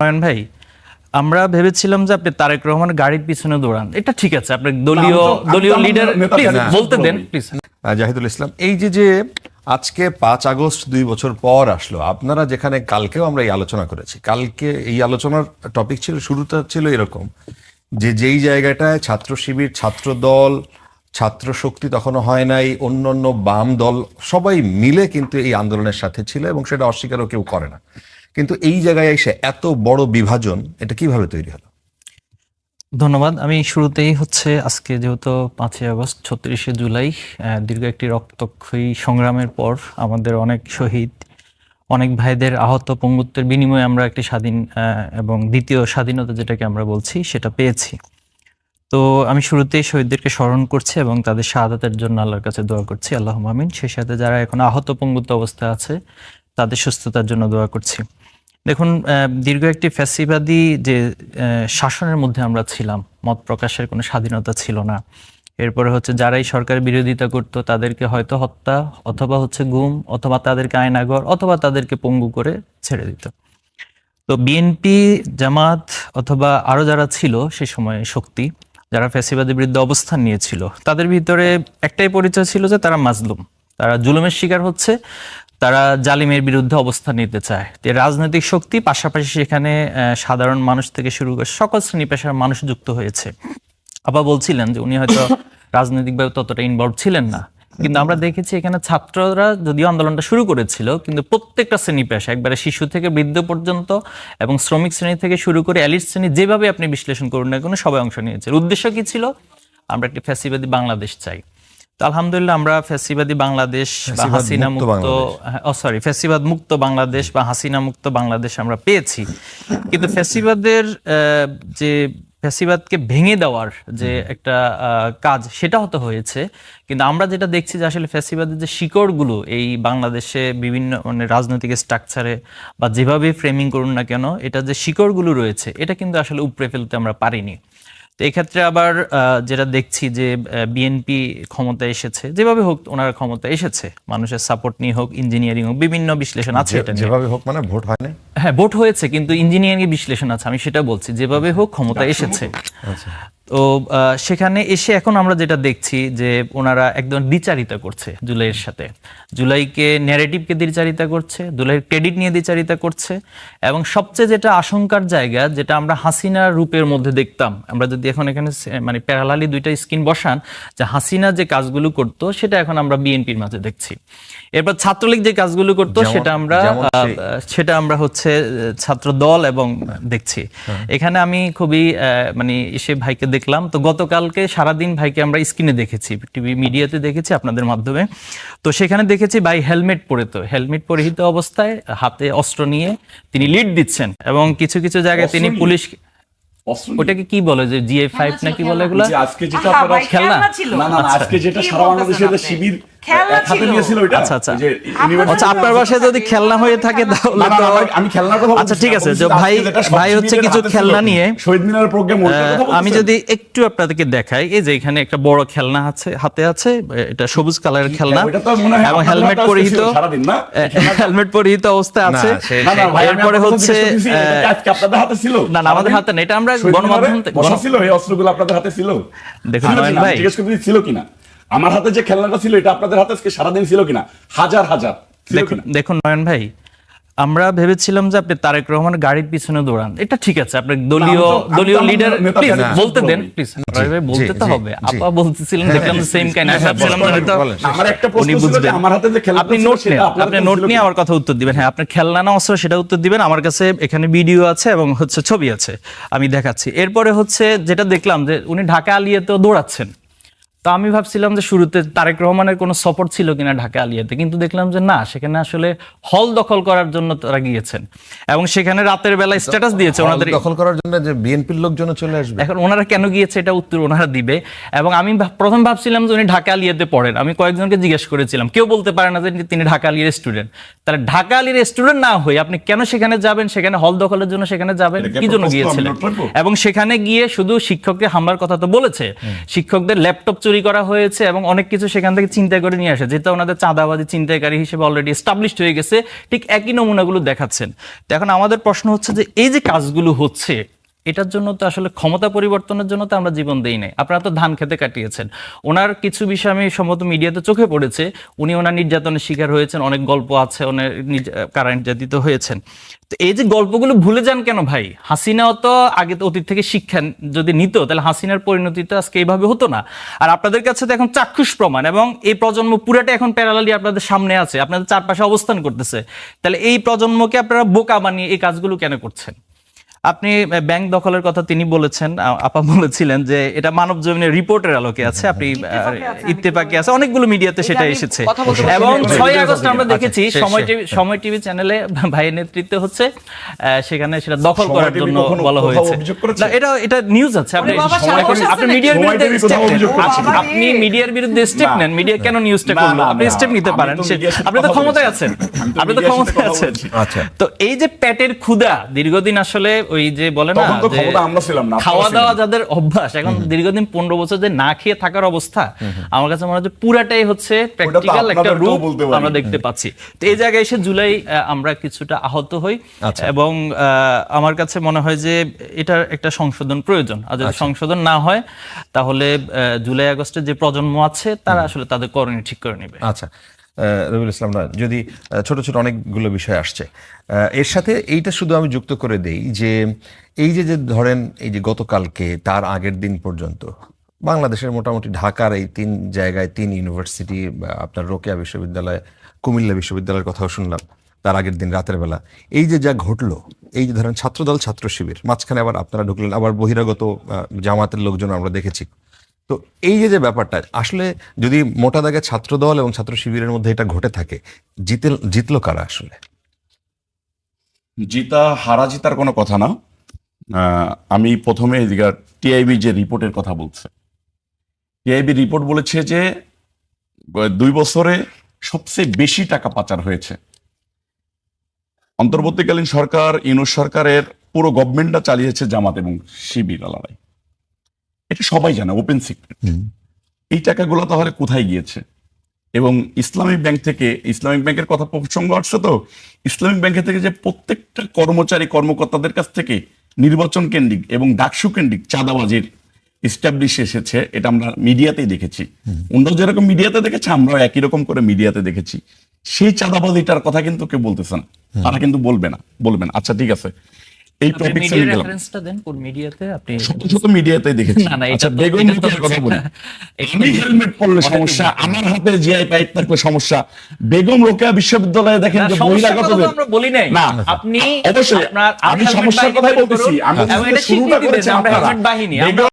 নয়ন ভাই, আমরা ভেবেছিলাম যে আপনি তারেক রহমানের গাড়ির পিছনে দৌড়ান, এটা ঠিক আছে। আপনি দলীয় লিডার, প্লিজ বলতে দেন প্লিজ। জাহিদুল ইসলাম, এই যে আজকে 5 আগস্ট 2 বছর পর আসলো, আপনারা যেখানে কালকেও আমরা এই আলোচনা করেছি, কালকে এই আলোচনার টপিক ছিল, শুরুটা ছিল এরকম যে যেই জায়গাটায় ছাত্র শিবির, ছাত্র দল, ছাত্র শক্তি তখনও হয় নাই, অন্যান্য বাম দল সবাই মিলে কিন্তু এই আন্দোলনের সাথে ছিল এবং সেটা অস্বীকারও কেউ করে না, কিন্তু এই জায়গায় এসে এত বড় বিভাজন এটা কিভাবে তৈরি হলো? ধন্যবাদ। আমি শুরুতেই আজকে যেহেতু 5ই আগস্ট 36শে জুলাই দীর্ঘ একটি রক্তক্ষয়ী সংগ্রামের পর আমাদের অনেক শহীদ, অনেক ভাইদের আহত পঙ্গুত্বের বিনিময়ে আমরা একটি স্বাধীন এবং দ্বিতীয় স্বাধীনতা যেটাকে আমরা বলছি সেটা পেয়েছি। তো আমি শুরুতেই শহীদদেরকে স্মরণ করছি এবং তাদের শাহাদাতের জন্য আল্লাহর কাছে দোয়া করছি, আল্লাহুম্মা আমিন। সেই সাথে যারা এখন আহত পঙ্গুত্ব অবস্থায় আছে তাদের সুস্থতার জন্য দোয়া করছি। দেখুন, দীর্ঘ একটি ফ্যাসিবাদী যে শাসনের মধ্যে আমরা ছিলাম, মত প্রকাশের কোনো স্বাধীনতা ছিল না। এরপরে যারাই সরকারের বিরোধিতা করত তাদেরকে হয়তো হত্যা অথবা গুম অথবা তাদেরকে আয়নাঘর অথবা তাদেরকে পঙ্গু করে ছেড়ে দিত। তো বিএনপি, জামাত অথবা আরো যারা ছিল সে সময় শক্তি, যারা ফ্যাসিবাদের বিরুদ্ধে অবস্থান নিয়েছিল, তাদের ভিতরে একটাই পরিচয় ছিল যে তারা মাজলুম, তারা জুলুমের শিকার হচ্ছে, তারা জালিমের বিরুদ্ধে অবস্থান নিতে চায়। রাজনৈতিক শক্তি পাশাপাশি সেখানে সাধারণ মানুষ থেকে শুরু করে সকল শ্রেণী পেশার মানুষ যুক্ত হয়েছে। আবার বলছিলেন যে উনি হয়তো রাজনৈতিকভাবে ততটা ইনভলভ ছিলেন না, কিন্তু আমরা দেখেছি এখানে ছাত্ররা যদিও আন্দোলনটা শুরু করেছিল, কিন্তু প্রত্যেকটা শ্রেণী পেশা, একবারে শিশু থেকে বৃদ্ধ পর্যন্ত এবং শ্রমিক শ্রেণী থেকে শুরু করে এলিট শ্রেণী, যেভাবে আপনি বিশ্লেষণ করুন না কেন, সবাই অংশ নিয়েছে। উদ্দেশ্য কি ছিল? আমরা একটি ফ্যাসিবাদী বাংলাদেশ চাই। তো আলহামদুলিল্লাহ আমরা ফ্যাসিবাদী বাংলাদেশ বা হাসিনা মুক্ত, ফ্যাসিবাদ মুক্ত বাংলাদেশ বা হাসিনা মুক্ত বাংলাদেশ আমরা পেয়েছি। কিন্তু ফ্যাসিবাদের যে ফ্যাসিবাদকে ভেঙে দেওয়ার যে একটা কাজ, সেটা হয়েছে। কিন্তু আমরা যেটা দেখছি যে আসলে ফ্যাসিবাদের যে শিকড়গুলো এই বাংলাদেশে বিভিন্ন রাজনৈতিক স্ট্রাকচারে বা যেভাবে ফ্রেমিং করুন না কেন, এটা যে শিকড়গুলো রয়েছে এটা কিন্তু আসলে উপড়ে ফেলতে আমরা পারিনি। তো এই ক্ষেত্রে আবার যেটা দেখছি যে বিএনপি ক্ষমতায় এসেছে, যেভাবে হোক ওনার ক্ষমতা এসেছে, মানুষের সাপোর্ট নিয়ে হোক, ইঞ্জিনিয়ারিং হোক, বিভিন্ন বিশ্লেষণ আছে। এটা যেভাবে হোক, মানে ভোট হয় না, হ্যাঁ ভোট হয়েছে, কিন্তু ইঞ্জিনিয়ারিং বিশ্লেষণ আছে, আমি সেটা বলছি, যেভাবে হোক ক্ষমতা এসেছে। তো সেখানে এসে এখন আমরা যেটা দেখছি যে ওনারা একদম দ্বিচারিতা করছে জুলাইয়ের সাথে, জুলাইকে ন্যারেটিভকে দ্বিচারিতা করছে, জুলাইয়ের ক্রেডিট নিয়ে দ্বিচারিতা করছে। এবং সবচেয়ে যেটা আশঙ্কার জায়গা, যেটা আমরা হাসিনার রূপের মধ্যে দেখতাম, আমরা যদি এখন এখানে মানে প্যারালালি দুইটা স্ক্রিন বসান, যে হাসিনা যে কাজগুলো করতো সেটা এখন আমরা বিএনপির মাঝে দেখছি। এরপর ছাত্রলীগ যে কাজগুলো করতো সেটা আমরা ছাত্র দল এবং দেখছি। এখানে আমি খুবই মানে এসে ভাইকে দেখলাম, তো গতকালকে সারাদিন ভাইকে আমরা স্ক্রিনে দেখেছি, টিভি মিডিয়াতে দেখেছি, আপনাদের মাধ্যমে। তো সেখানে দেখেছি ভাই হেলমেট পরিহিত অবস্থায় হাতে অস্ত্র নিয়ে তিনি লিড দিচ্ছেন, এবং কিছু কিছু জায়গায় তিনি পুলিশ, ওটাকে কি বলে যে GA5 নাকি বলে এগুলো, আজকে যেটা আপনারা খেলনা, আজকে যেটা সারা বাংলাদেশের শিবির হাতে নিয়েছিল ওইটা। আচ্ছা আপনার বাসায় যদি খেলনা হয়ে থাকে তাহলে তো আমি খেলনার কথা বলছি। আচ্ছা ঠিক আছে, যে ভাই কিছু খেলনা নিয়ে শহীদ মিনারের প্রোগ্রাম, আমি যদি একটু আপনাদেরকে দেখাই, এই যে এখানে একটা বড় খেলনা হাতে আছে, এটা সবুজ কালারের খেলনা এবং হেলমেট পরিহিত অবস্থায় আছে। এরপরে আপনাদের হাতে ছিল না, আমাদের হাতে না, এটা আমরা গণমাধ্যম থেকে ছিল। এই অস্ত্রগুলো আপনাদের হাতে ছিল? দেখুন ভাই, জিজ্ঞেস করতে ছিল কিনা? আমার হাতে যে খেলনাটা ছিল এটা আপনাদের হাতে সারাদিন ছিল কিনা? হাজার দেখুন নয়ন ভাই, আমরা ভেবেছিলাম যে আপনি তারেক রহমানের গাড়ির পিছনে দৌড়ান, এটা ঠিক আছে। আপনি দলীয় লিডার, প্লিজ বলতে দেন, প্লিজ ভাই বলতে তো হবে। আপা বলতেছিলেন, দেখলাম সেম কাইন্ড অফ ভাবছিলাম হয়তো আমার একটা প্রশ্ন ছিল যে আমার হাতে যে খেলনা, আপনি নোট নিয়ে আমার কথা উত্তর দিবেন। হ্যাঁ, আপনার খেলনা না অস্ত্র সেটা উত্তর দিবেন। আমার কাছে এখানে ভিডিও আছে এবং ছবি আছে, আমি দেখাচ্ছি। এরপরে যেটা দেখলাম যে উনি ঢাকা আলিয়াতেও দৌড়াচ্ছেন। তো আমি ভাবছিলাম যে শুরুতে তারেক রহমানের কোনো সাপোর্ট ছিল কিনা ঢাকা আলিয়াতে, কিন্তু দেখলাম যে না, সেখানে আসলে হল দখল করার জন্য তারা গিয়েছেন এবং সেখানে রাতের বেলা স্ট্যাটাস দিয়েছে ওনাদের দখল করার জন্য, যে বিএনপির লোকজন চলে আসবে। এখন ওনারা কেন গিয়েছে এটা উত্তর ওনারা দিবে। এবং আমি প্রথম ভাবছিলাম যে উনি ঢাকা আলিয়াতে পড়েন, আমি কয়েকজনকে জিজ্ঞেস করেছিলাম, কেউ বলতে পারে না যে তিনি ঢাকা আলিয়ার স্টুডেন্ট। তাহলে ঢাকা আলিয়ার স্টুডেন্ট না হয়ে আপনি কেন সেখানে যাবেন, সেখানে হল দখলের জন্য সেখানে যাবেন, কি জন্য গিয়েছিলেন? এবং সেখানে গিয়ে শুধু শিক্ষককে হামলার কথা তো বলেছে, শিক্ষকদের ল্যাপটপ চুরি চুরি করা হয়েছে এবং অনেক কিছু সেখান থেকে চিন্তা করে নিয়ে আসে, যেটা ওনাদের চাঁদাবাজি চিন্তাকারী হিসেবে অলরেডি এস্টাবলিশড হয়ে গেছে, ঠিক একই নমুনাগুলো দেখাচ্ছেন। তো এখন আমাদের প্রশ্ন হচ্ছে যে এই যে কাজগুলো হচ্ছে, এটার জন্য তো আসলে ক্ষমতা পরিবর্তনের জন্য তো আমরা জীবন দেই নাই, আপনারা তো ধান খেতে কাটিয়েছেন। ওনার কিছু বিষয় আমি সম্ভবত মিডিয়াতে চোখে পড়েছে, উনি ওনার নির্যাতনের শিকার হয়েছেন, অনেক গল্প আছে, ওনার কারা নির্যাতিত হয়েছেন। তো এই যে গল্পগুলো ভুলে যান কেন ভাই? হাসিনাও তো আগে তো অতীত থেকে শিক্ষা যদি নিত, তাহলে হাসিনার পরিণতি তো আজকে এইভাবে হতো না। আর আপনাদের কাছে তো এখন চাক্ষুষ প্রমাণ, এবং এই প্রজন্ম পুরাটা এখন প্যারালালি আপনাদের সামনে আছে, আপনাদের চারপাশে অবস্থান করতেছে। তাহলে এই প্রজন্মকে আপনারা বোকা বানিয়ে এই কাজগুলো কেন করছেন? আপনি ব্যাংক দখলের কথা তিনি বলেছেন, আপা বলেছিলেন যে এটা মানব জমিনের রিপোর্টের আলোকে আছে, আপনি ইত্তেফাকে আছে, অনেকগুলো মিডিয়াতে সেটা এসেছে। এবং 6 আগস্ট আমরা দেখেছি সময় টিভি চ্যানেলে ভাইয়ের নেতৃত্বে হচ্ছে, সেখানে সেটা দখল করার জন্য বলা হয়েছে। এটা নিউজ আছে, আপনি মিডিয়ার বিরুদ্ধে আপনি মিডিয়ার বিরুদ্ধে স্টেপ নেন, মিডিয়া কেন নিউজটা করলো, আপনি স্টেপ নিতে পারেন, আপনি তো ক্ষমতায় আছেন, আপনি তো ক্ষমতায় আছেন। তো এই যে পেটের ক্ষুধা দীর্ঘদিন আসলে ওই যে বলে না খাওয়া দাওয়া যাদের অভ্যাস, এখন দীর্ঘদিন 15 বছর যে না খেয়ে থাকার অবস্থা, আমার কাছে মনে হয় পুরাটাই হচ্ছে প্র্যাকটিক্যাল একটা রূপ আমরা দেখতে পাচ্ছি। তো এই জায়গায় এসে জুলাই আমরা কিছুটা আহত হই, এবং আমার কাছে মনে হয় যে এটার একটা সংশোধন প্রয়োজন। আর যদি সংশোধন না হয় তাহলে জুলাই আগস্টের যে প্রজন্ম আছে তারা আসলে তাদের করণীয় ঠিক করে নেবে। আচ্ছা, রবিউল ইসলাম, যদি ছোট ছোট অনেকগুলো বিষয় আসছে, এর সাথে এইটা শুধু আমি যুক্ত করে দেই যে এই যে ধরেন এই যে গতকালকে তার আগের দিন পর্যন্ত বাংলাদেশের মোটামুটি ঢাকার এই 3 জায়গায় 3 ইউনিভার্সিটি, আপনার রোকেয়া বিশ্ববিদ্যালয়, কুমিল্লা বিশ্ববিদ্যালয়ের কথাও শুনলাম তার আগের দিন রাতের বেলা, এই যে যা ঘটলো, এই যে ধরেন ছাত্রদল ছাত্র শিবির, মাঝখানে আবার আপনারা ঢুকলেন, আবার বহিরাগত জামাতের লোকজন আমরা দেখেছি। তো এই যে ব্যাপারটা আসলে যদি মোটা দাগে ছাত্রদল এবং ছাত্র শিবিরের মধ্যে এটা ঘটে থাকে, জিতলো কারা আসলে? হারা জিতার কোনো কথা না। আমি প্রথমে টিআইবি যে রিপোর্টের কথা বলছে, টিআইবি রিপোর্ট বলেছে যে 2 বছরে সবচেয়ে বেশি টাকা পাচার হয়েছে। অন্তর্বর্তীকালীন সরকার, ইউনূস সরকারের পুরো গভর্নমেন্টটা চালিয়েছে জামাত এবং শিবির আলাদাই, এটা সবাই জানে, ওপেন সিক্রেট। এই টাকাগুলো তাহলে কোথায় গিয়েছে? এবং ইসলামিক ব্যাংক থেকে, ইসলামিক ব্যাংকের কথা প্রসঙ্গ আসছে, তো ইসলামিক ব্যাংকের থেকে যে প্রত্যেকটা কর্মচারী কর্মকর্তাদের কাছ থেকে নির্বাচন কেন্দ্রিক এবং ডাকসু কেন্দ্রিক চাঁদাবাজির এস্টাবলিশ এসেছে, এটা আমরা মিডিয়াতেই দেখেছি। অন্য যেরকম মিডিয়াতে দেখেছি, আমরাও একই রকম করে মিডিয়াতে দেখেছি। সেই চাঁদাবাজিটার কথা কিন্তু কেউ বলতেছে না, তারা কিন্তু বলবে না। আচ্ছা ঠিক আছে, এই টপিকস আমি গেলাম, রেফারেন্সটা দেন কোন মিডিয়াতে আপনি? ছোট মিডিয়াতেই দেখেছি। না, আচ্ছা, বেগম রোকেয়ার কথা বলি। আমি হেলমেট পরলে সমস্যা, আমার হাতে জিআই পাইপ থাকলে সমস্যা। বেগম রোকেয়া বিশ্ববিদ্যালয়ে দেখেন যে বহিরাগত, আমরা বলি নাই, না আপনি অবশ্যই আমি সমস্যার কথাই বলতেছি। আমি শুরুটা করেছি আপনারা।